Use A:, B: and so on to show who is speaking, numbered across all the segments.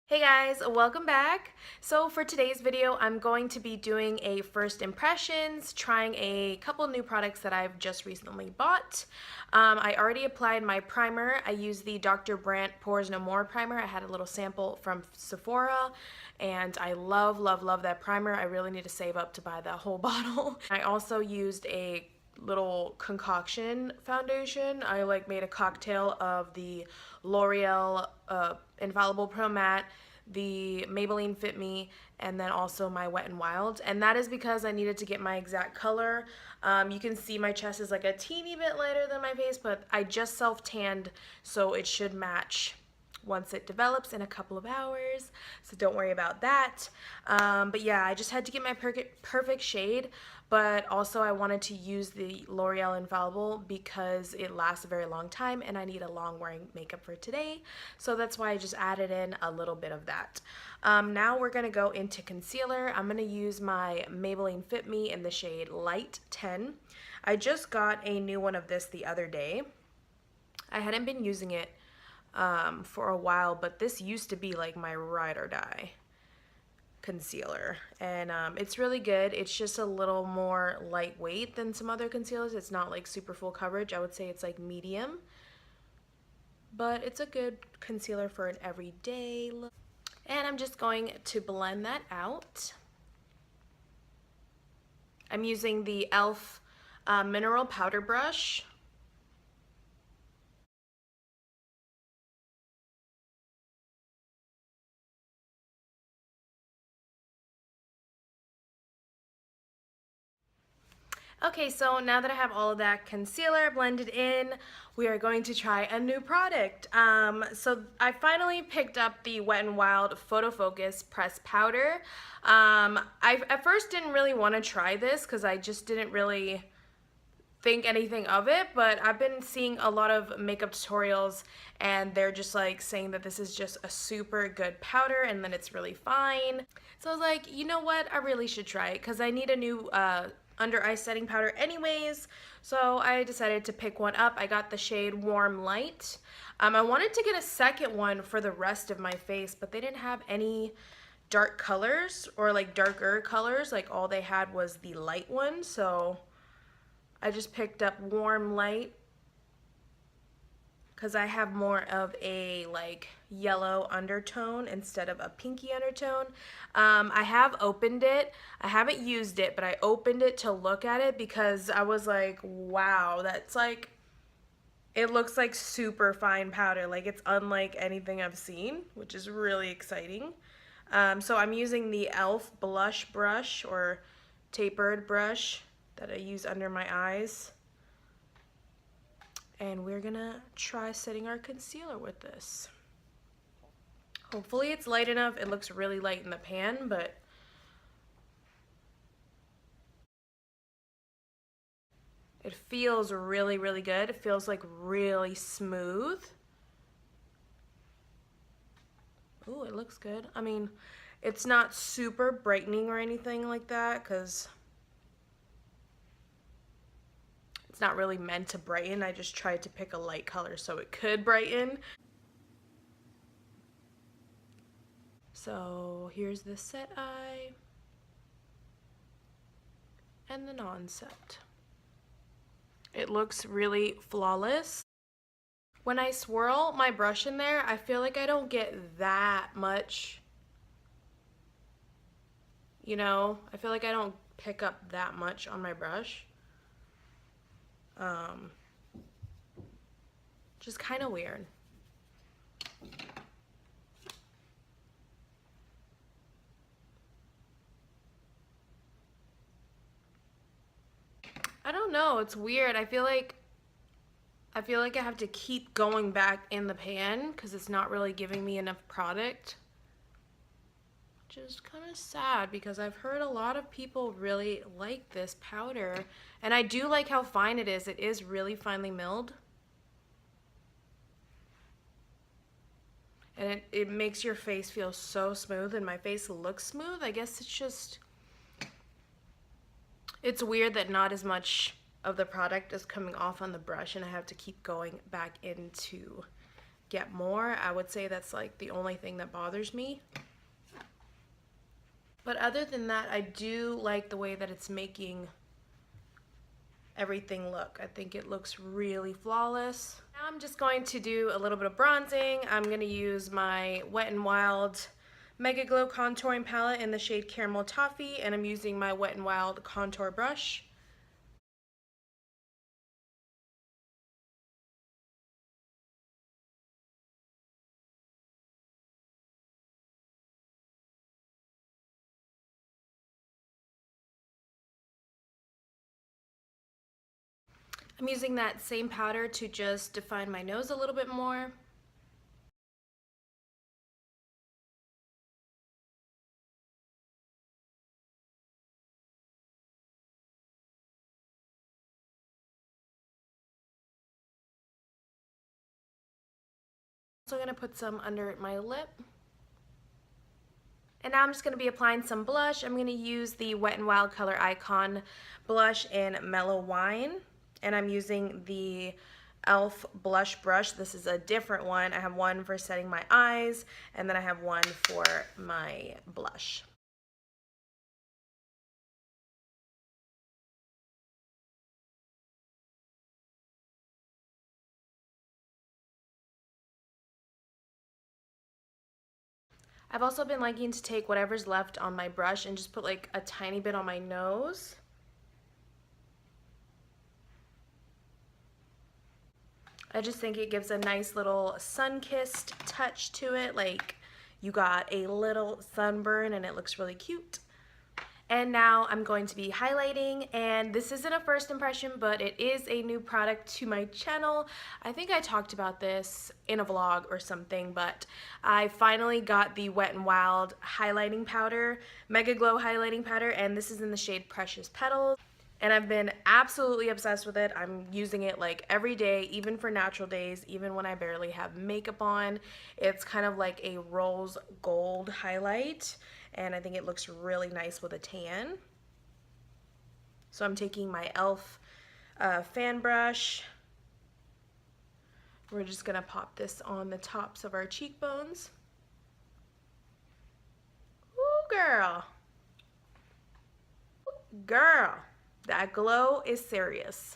A: Hey guys, welcome back. So for today's video, I'm going to be doing a first impressions, trying a couple new products that I've just recently bought. I already applied my primer. I used the Dr. Brandt Pores No More primer. I had a little sample from Sephora and I love that primer. I really need to save up to buy the whole bottle. I also used a little concoction foundation. I made a cocktail of the L'Oreal Infallible Pro Matte, the Maybelline Fit Me, and then also my Wet n Wild. And that is because I needed to get my exact color. You can see my chest is like a teeny bit lighter than my face, but I just self-tanned, so it should match once it develops in a couple of hours, so don't worry about that. But yeah, I just had to get my perfect shade, but also I wanted to use the L'Oreal Infallible because it lasts a very long time and I need a long wearing makeup for today, so that's why I just added in a little bit of that. Now we're gonna go into concealer. I'm gonna use my Maybelline Fit Me in the shade Light 10. I just got a new one of this the other day. I hadn't been using it for a while, but this used to be like my ride or die concealer, and it's really good. It's just a little more lightweight than some other concealers. It's not like super full coverage. I would say it's like medium, but it's a good concealer for an everyday look. And I'm just going to blend that out. I'm using the e.l.f. Mineral Powder Brush. Okay, so now that I have all of that concealer blended in, we are going to try a new product. So I finally picked up the Wet n Wild PhotoFocus Pressed Powder. I at first didn't really want to try this because I just didn't really think anything of it, but I've been seeing a lot of makeup tutorials and they're just like saying that this is just a super good powder and then it's really fine. So I was like, you know what, I really should try it because I need a new under eye setting powder anyways, so I decided to pick one up. I got the shade Warm Light. I wanted to get a second one for the rest of my face, but they didn't have any dark colors or like darker colors. Like all they had was the light one, so I just picked up Warm Light because I have more of a like yellow undertone instead of a pinky undertone. I have opened it. I haven't used it, but I opened it to look at it because I was like, wow, that's like, it looks like super fine powder. Like it's unlike anything I've seen, which is really exciting. So I'm using the e.l.f. blush brush or tapered brush that I use under my eyes. And we're gonna try setting our concealer with this. Hopefully it's light enough. It looks really light in the pan, but it feels really good. It feels like really smooth. Ooh, it looks good. I mean, it's not super brightening or anything like that because it's not really meant to brighten. I just tried to pick a light color so it could brighten. So here's the set eye and the non-set. It looks really flawless. When I swirl my brush in there, I feel like I don't get that much, you know? I feel like I don't pick up that much on my brush. Just kind of weird. I don't know, it's weird. I feel like I have to keep going back in the pan because it's not really giving me enough product. Which is kind of sad because I've heard a lot of people really like this powder. And I do like how fine it is. It is really finely milled. And it makes your face feel so smooth, and my face looks smooth. I guess it's just, it's weird that not as much of the product is coming off on the brush and I have to keep going back into get more. I would say that's like the only thing that bothers me. But other than that, I do like the way that it's making everything look. I think it looks really flawless. Now I'm just going to do a little bit of bronzing. I'm going to use my Wet n Wild Megaglo contouring palette in the shade Caramel Toffee, and I'm using my Wet n Wild contour brush. I'm using that same powder to just define my nose a little bit more. So I'm going to put some under my lip. And now I'm just going to be applying some blush. I'm going to use the Wet n Wild ColorIcon Blush in Mellow Wine. And I'm using the e.l.f. blush brush. This is a different one. I have one for setting my eyes, and then I have one for my blush. I've also been liking to take whatever's left on my brush and just put like a tiny bit on my nose. I just think it gives a nice little sun-kissed touch to it, like you got a little sunburn and it looks really cute. And now I'm going to be highlighting, and this isn't a first impression, but it is a new product to my channel. I think I talked about this in a vlog or something, but I finally got the Wet n Wild highlighting powder, Megaglo highlighting powder, and this is in the shade Precious Petals. And I've been absolutely obsessed with it. I'm using it like every day, even for natural days, even when I barely have makeup on. It's kind of like a rose gold highlight, and I think it looks really nice with a tan. So I'm taking my e.l.f. fan brush. We're just gonna pop this on the tops of our cheekbones. Ooh, girl. Girl. That glow is serious.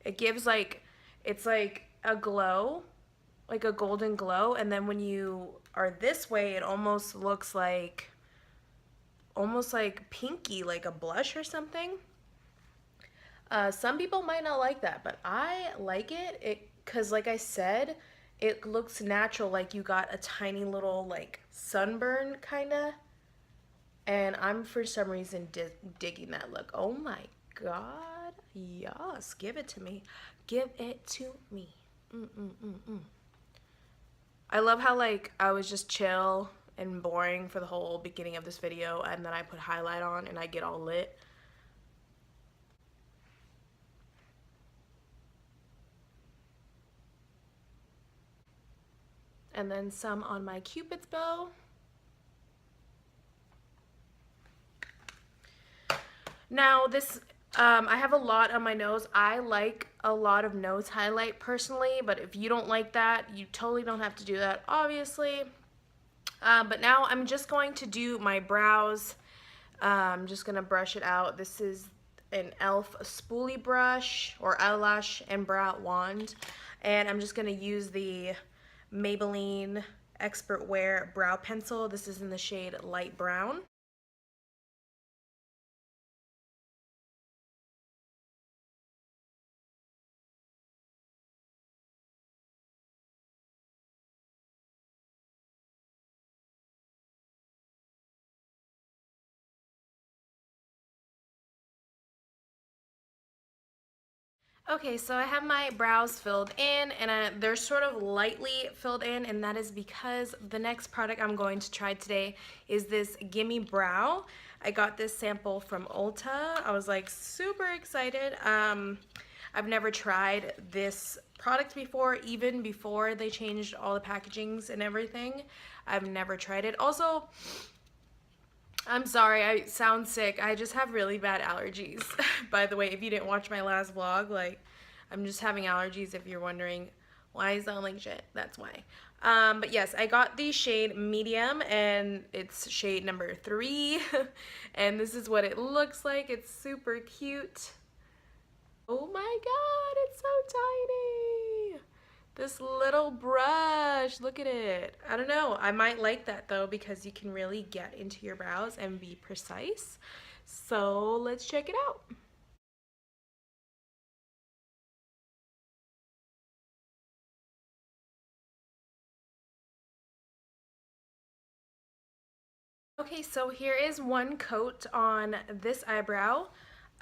A: It gives like, it's like a glow, like a golden glow, and then when you are this way, it almost looks like, almost like pinky, like a blush or something. Some people might not like that, but I like it, because like I said, it looks natural, like you got a tiny little like sunburn kinda, and I'm for some reason digging that look. Oh my god, yes, give it to me, give it to me. I love how like I was just chill and boring for the whole beginning of this video, and then I put highlight on and I get all lit. And then some on my Cupid's bow. Now this, I have a lot on my nose. I like a lot of nose highlight personally, but if you don't like that, you totally don't have to do that, obviously. But now I'm just going to do my brows. I'm just gonna brush it out. This is an e.l.f. spoolie brush or eyelash and brow wand, and I'm just gonna use the Maybelline Expert Wear brow pencil. This is in the shade light brown. Okay, so I have my brows filled in, and they're sort of lightly filled in, and that is because the next product I'm going to try today is this Gimme Brow. I got this sample from Ulta. I was like super excited. I've never tried this product before, even before they changed all the packagings and everything. I've never tried it. Also, I'm sorry, I sound sick. I just have really bad allergies. By the way, if you didn't watch my last vlog, like, I'm just having allergies if you're wondering why I sound like shit. That's why. But yes, I got the shade medium and it's shade number 3. And this is what it looks like. It's super cute. Oh my god, it's so tiny. This little brush, look at it. I don't know, I might like that though because you can really get into your brows and be precise. So let's check it out. Okay, so here is one coat on this eyebrow.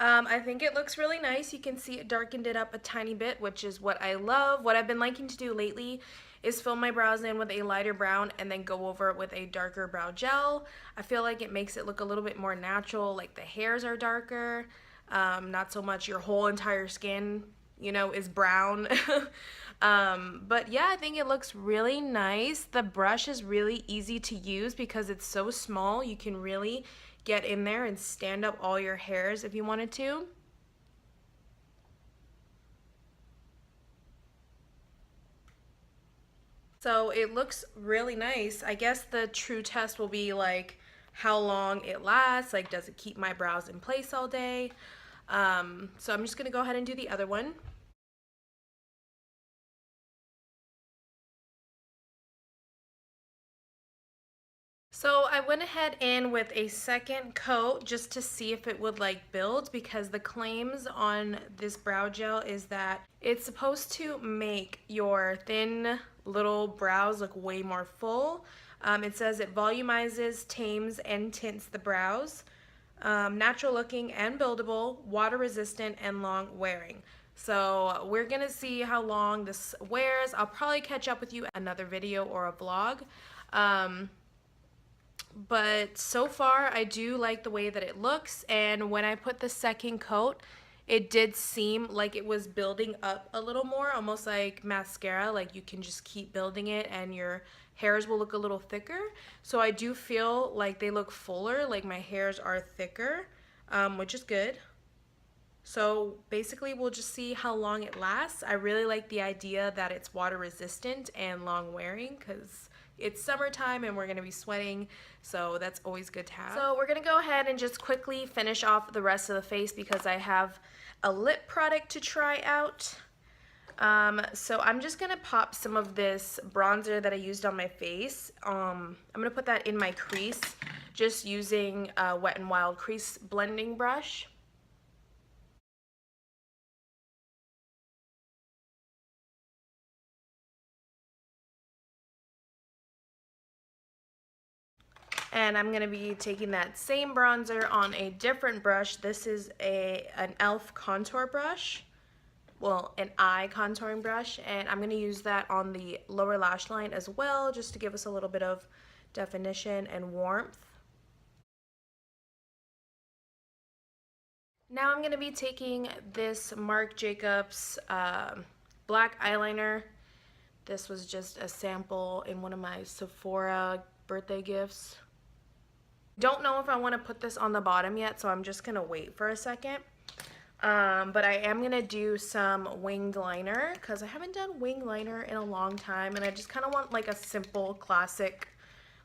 A: I think it looks really nice. You can see it darkened it up a tiny bit, which is what I love. What I've been liking to do lately is fill my brows in with a lighter brown and then go over it with a darker brow gel. I feel like it makes it look a little bit more natural, like the hairs are darker, not so much your whole entire skin, you know, is brown. But yeah, I think it looks really nice. The brush is really easy to use because it's so small. You can really get in there and stand up all your hairs if you wanted to. So it looks really nice. I guess the true test will be like how long it lasts, like does it keep my brows in place all day? So I'm just gonna go ahead and do the other one. So I went ahead in with a second coat just to see if it would like build, because the claims on this brow gel is that it's supposed to make your thin little brows look way more full. It says it volumizes, tames, and tints the brows. Natural looking and buildable, water resistant, and long wearing. So we're gonna see how long this wears. I'll probably catch up with you in another video or a vlog. But so far I do like the way that it looks, and when I put the second coat it did seem like it was building up a little more, almost like mascara, like you can just keep building it and your hairs will look a little thicker. So I do feel like they look fuller, like my hairs are thicker, which is good. So basically we'll just see how long it lasts. I really like the idea that it's water resistant and long wearing because it's summertime and we're going to be sweating, so that's always good to have. So we're going to go ahead and just quickly finish off the rest of the face because I have a lip product to try out. So I'm just going to pop some of this bronzer that I used on my face. I'm going to put that in my crease just using a WetnWild crease blending brush. And I'm going to be taking that same bronzer on a different brush. This is an e.l.f. contour brush. Well, an eye contouring brush. And I'm going to use that on the lower lash line as well, just to give us a little bit of definition and warmth. Now I'm going to be taking this Marc Jacobs black eyeliner. This was just a sample in one of my Sephora birthday gifts. Don't know if I want to put this on the bottom yet, so I'm just going to wait for a second. But I am going to do some winged liner because I haven't done winged liner in a long time, and I just kind of want like a simple classic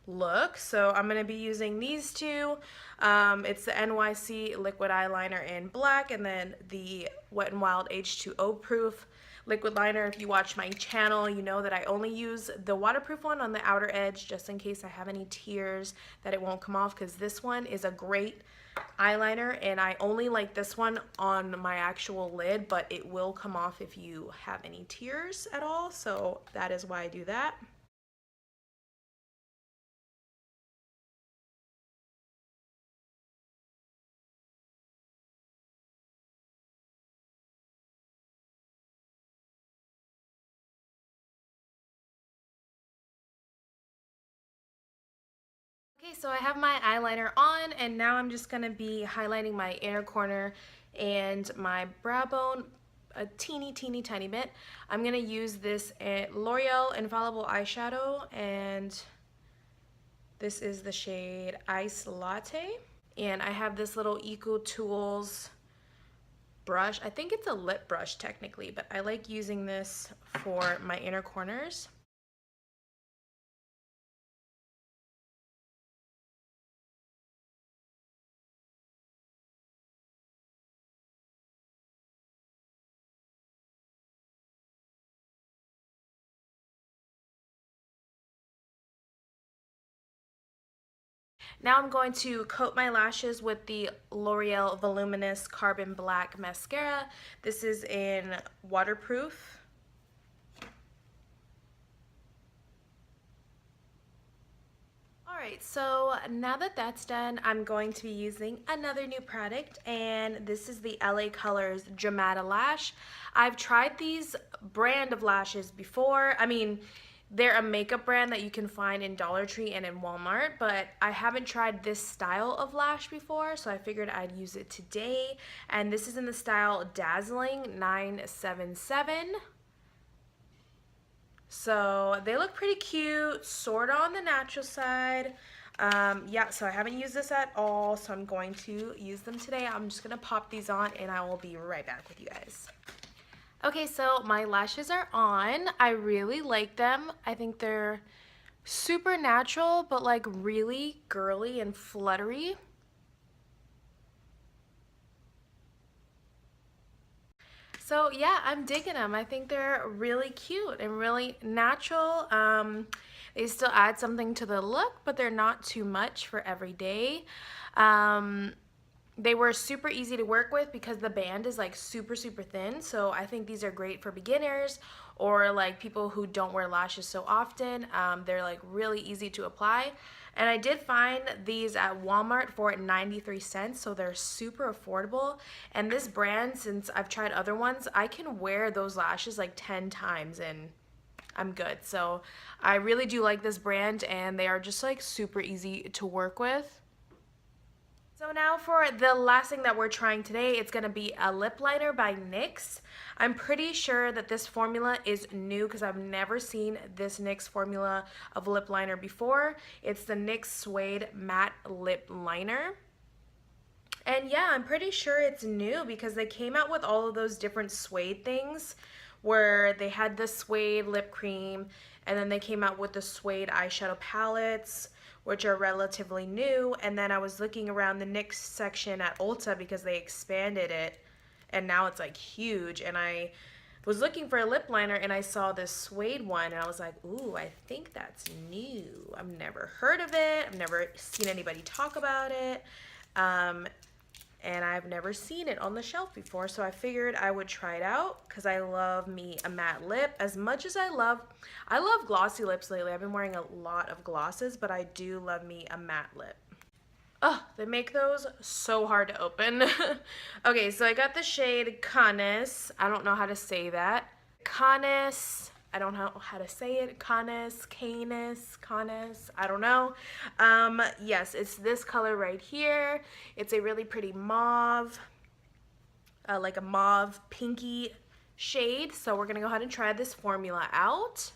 A: look. So I'm going to be using these two. It's the NYC liquid eyeliner in black and then the Wet n Wild H2O proof liquid liner. If you watch my channel, you know that I only use the waterproof one on the outer edge just in case I have any tears that it won't come off, because this one is a great eyeliner and I only like this one on my actual lid, but it will come off if you have any tears at all, so that is why I do that. Okay, so I have my eyeliner on and now I'm just going to be highlighting my inner corner and my brow bone a teeny tiny bit. I'm going to use this L'Oreal Infallible Eyeshadow, and This is the shade Iced Latte. And I have this little Eco Tools brush. I think it's a lip brush technically, but I like using this for my inner corners. Now I'm going to coat my lashes with the L'Oreal Voluminous Carbon Black Mascara. This is in waterproof. Alright, so now that that's done, I'm going to be using another new product, and this is the LA Colors DRAMATILASH. I've tried these brand of lashes before. I mean, they're a makeup brand that you can find in Dollar Tree and in Walmart, but I haven't tried this style of lash before, so I figured I'd use it today. And this is in the style Dazzling 977. So they look pretty cute, sort of on the natural side. Yeah, so I haven't used this at all, so I'm going to use them today. I'm just going to pop these on and I will be right back with you guys. Okay, so my lashes are on. I really like them. I think they're super natural, but like really girly and fluttery. So yeah, I'm digging them. I think they're really cute and really natural. They still add something to the look, but they're not too much for every day. They were super easy to work with because the band is like super thin, so I think these are great for beginners or like people who don't wear lashes so often. They're like really easy to apply, and I did find these at Walmart for 93 cents, so they're super affordable. And this brand, since I've tried other ones, I can wear those lashes like 10 times and I'm good. So I really do like this brand, and they are just like super easy to work with. So now for the last thing that we're trying today, it's going to be a lip liner by NYX. I'm pretty sure that this formula is new because I've never seen this NYX formula of lip liner before. It's the NYX Suede Matte Lip Liner. And yeah, I'm pretty sure it's new because they came out with all of those different suede things where they had the suede lip cream, and then they came out with the suede eyeshadow palettes, which are relatively new. And then I was looking around the NYX section at Ulta because they expanded it and now it's like huge, and I was looking for a lip liner and I saw this suede one and I was like, ooh, I think that's new. I've never heard of it. I've never seen anybody talk about it. And I've never seen it on the shelf before, so I figured I would try it out because I love me a matte lip as much as I love glossy lips lately. I've been wearing a lot of glosses, but I do love me a matte lip. Oh, they make those so hard to open. Okay, so I got the shade Canis. I don't know how to say that. Canis. I don't know how to say it. Canis, I don't know. Yes, it's this color right here. It's a really pretty mauve, like a mauve pinky shade. So we're gonna go ahead and try this formula out.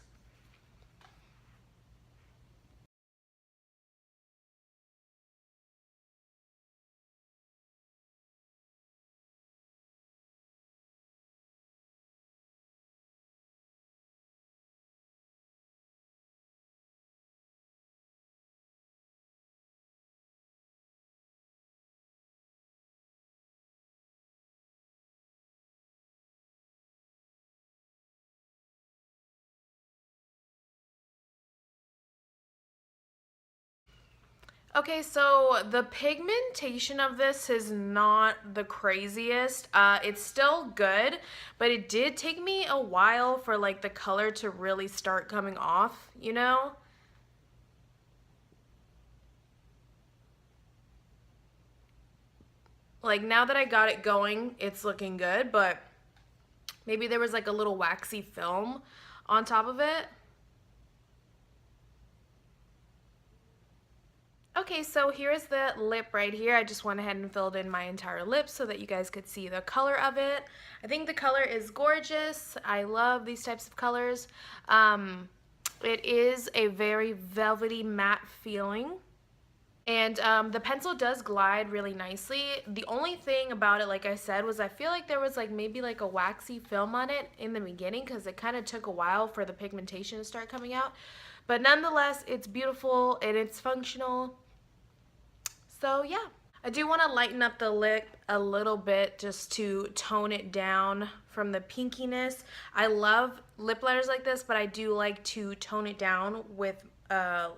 A: Okay, so the pigmentation of this is not the craziest. It's still good, but it did take me a while for like the color to really start coming off, you know? Like now that I got it going, it's looking good, but maybe there was like a little waxy film on top of it. Okay, so here's the lip right here. I just went ahead and filled in my entire lip so that you guys could see the color of it. I think the color is gorgeous. I love these types of colors. It is a very velvety matte feeling. And the pencil does glide really nicely. The only thing about it, like I said, was I feel like there was like maybe like a waxy film on it in the beginning because it kind of took a while for the pigmentation to start coming out. But nonetheless, it's beautiful and it's functional. So yeah. I do want to lighten up the lip a little bit just to tone it down from the pinkiness. I love lip liners like this, but I do like to tone it down with a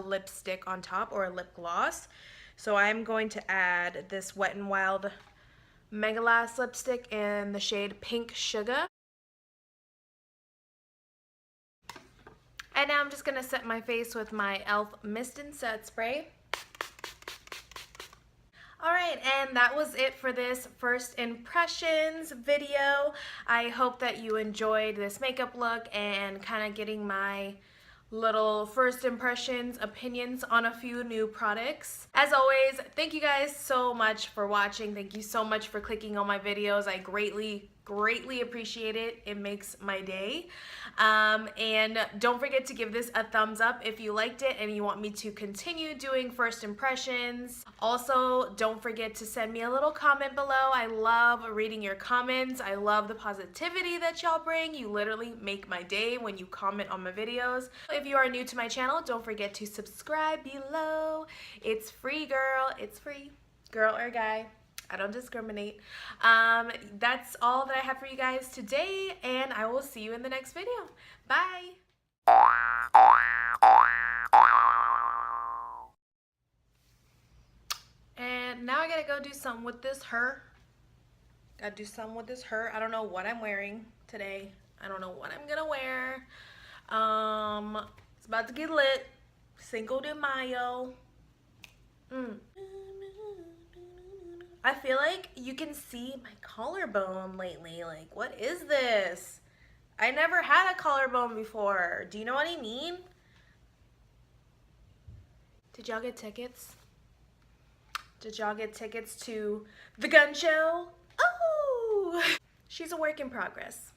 A: lipstick on top or a lip gloss. So I'm going to add this Wet n Wild Megalast lipstick in the shade Pink Sugar. And now I'm just going to set my face with my e.l.f. Mist&Set Spray. Alright, and that was it for this first impressions video. I hope that you enjoyed this makeup look and kind of getting my little first impressions, opinions on a few new products. As always, thank you guys so much for watching. Thank you so much for clicking on my videos. I greatly appreciate it. It makes my day. And don't forget to give this a thumbs up if you liked it and you want me to continue doing first impressions. Also, don't forget to send me a little comment below. I love reading your comments. I love the positivity that y'all bring. You literally make my day when you comment on my videos. If you are new to my channel, don't forget to subscribe below. It's free, girl. It's free. Girl or guy. I don't discriminate. That's all that I have for you guys today, and I will see you in the next video. Bye! And now I gotta go do something with this hair. Gotta do something with this hair. I don't know what I'm wearing today. I don't know what I'm gonna wear. It's about to get lit. Cinco de Mayo. I feel like you can see my collarbone lately. Like, what is this? I never had a collarbone before. Do you know what I mean? Did y'all get tickets? Did y'all get tickets to the gun show? Oh! She's a work in progress.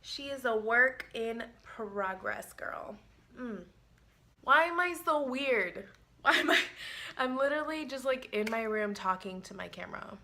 A: She is a work in progress, girl. Why am I so weird? I'm literally just like in my room talking to my camera.